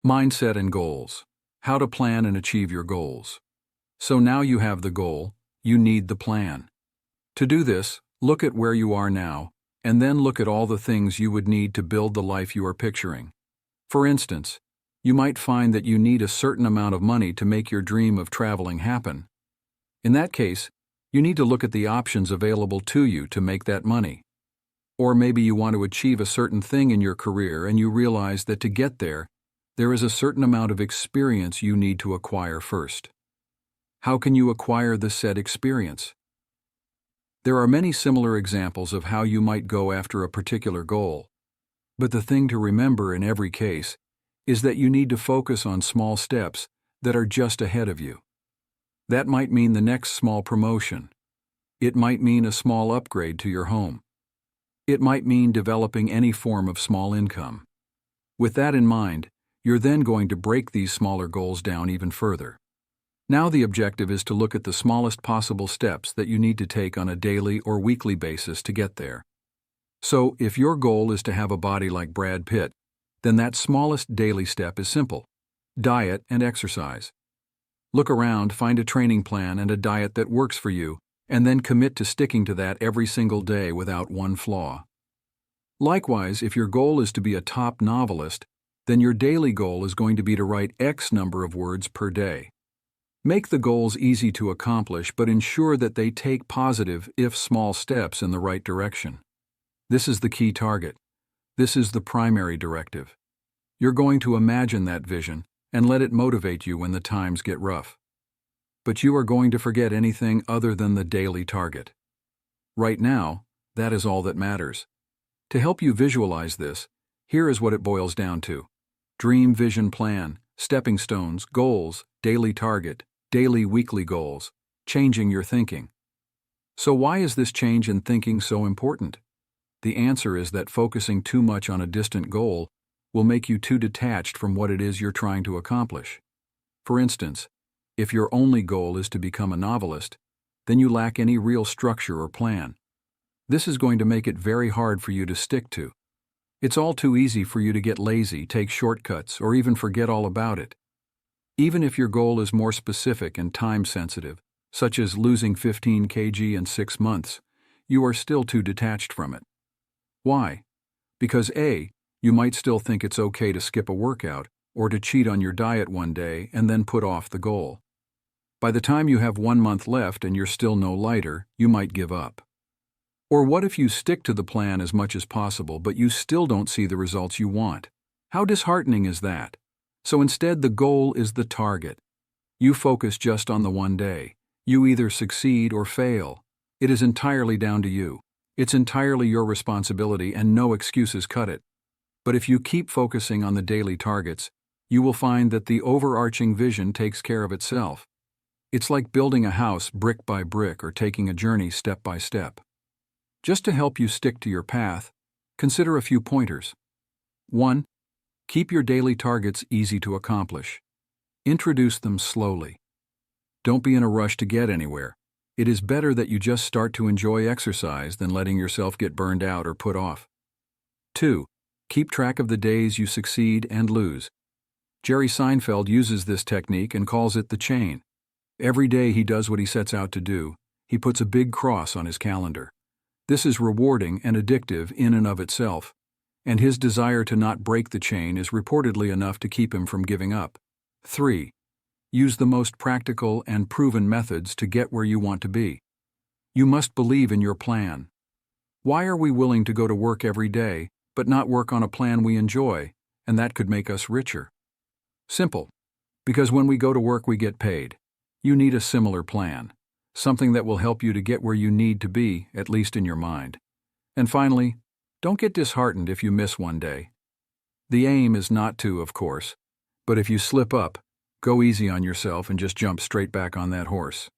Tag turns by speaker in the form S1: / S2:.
S1: Mindset and goals. How to plan and achieve your goals. So now you have the goal, you need the plan. To do this, look at where you are now, and then look at all the things you would need to build the life you are picturing. For instance, you might find that you need a certain amount of money to make your dream of traveling happen. In that case, you need to look at the options available to you to make that money. Or maybe you want to achieve a certain thing in your career and you realize that to get there is a certain amount of experience you need to acquire first. How can you acquire the said experience? There are many similar examples of how you might go after a particular goal, but the thing to remember in every case is that you need to focus on small steps that are just ahead of you. That might mean the next small promotion. It might mean a small upgrade to your home. It might mean developing any form of small income. With that in mind, you're then going to break these smaller goals down even further. Now the objective is to look at the smallest possible steps that you need to take on a daily or weekly basis to get there. So, if your goal is to have a body like Brad Pitt, then that smallest daily step is simple: diet and exercise. Look around, find a training plan and a diet that works for you, and then commit to sticking to that every single day without one flaw. Likewise, if your goal is to be a top novelist, then your daily goal is going to be to write X number of words per day. Make the goals easy to accomplish, but ensure that they take positive, if small, steps in the right direction. This is the key target. This is the primary directive. You're going to imagine that vision and let it motivate you when the times get rough. But you are going to forget anything other than the daily target. Right now, that is all that matters. To help you visualize this, here is what it boils down to: dream, vision, plan, stepping stones, goals, daily target, daily, weekly goals, changing your thinking. So why is this change in thinking so important? The answer is that focusing too much on a distant goal will make you too detached from what it is you're trying to accomplish. For instance, if your only goal is to become a novelist, then you lack any real structure or plan. This is going to make it very hard for you to stick to. It's all too easy for you to get lazy, take shortcuts, or even forget all about it. Even if your goal is more specific and time-sensitive, such as losing 15 kg in 6 months, you are still too detached from it. Why? Because A, you might still think it's okay to skip a workout or to cheat on your diet one day and then put off the goal. By the time you have 1 month left and you're still no lighter, you might give up. Or what if you stick to the plan as much as possible but you still don't see the results you want? How disheartening is that? So instead, the goal is the target. You focus just on the one day. You either succeed or fail. It is entirely down to you. It's entirely your responsibility and no excuses cut it. But if you keep focusing on the daily targets, you will find that the overarching vision takes care of itself. It's like building a house brick by brick or taking a journey step by step. Just to help you stick to your path, consider a few pointers. 1. Keep your daily targets easy to accomplish. Introduce them slowly. Don't be in a rush to get anywhere. It is better that you just start to enjoy exercise than letting yourself get burned out or put off. 2. Keep track of the days you succeed and lose. Jerry Seinfeld uses this technique and calls it the chain. Every day he does what he sets out to do, he puts a big cross on his calendar. This is rewarding and addictive in and of itself, and his desire to not break the chain is reportedly enough to keep him from giving up. 3. Use the most practical and proven methods to get where you want to be. You must believe in your plan. Why are we willing to go to work every day, but not work on a plan we enjoy, and that could make us richer? Simple. Because when we go to work we get paid. You need a similar plan. Something that will help you to get where you need to be, at least in your mind. And finally, don't get disheartened if you miss one day. The aim is not to, of course, but if you slip up, go easy on yourself and just jump straight back on that horse.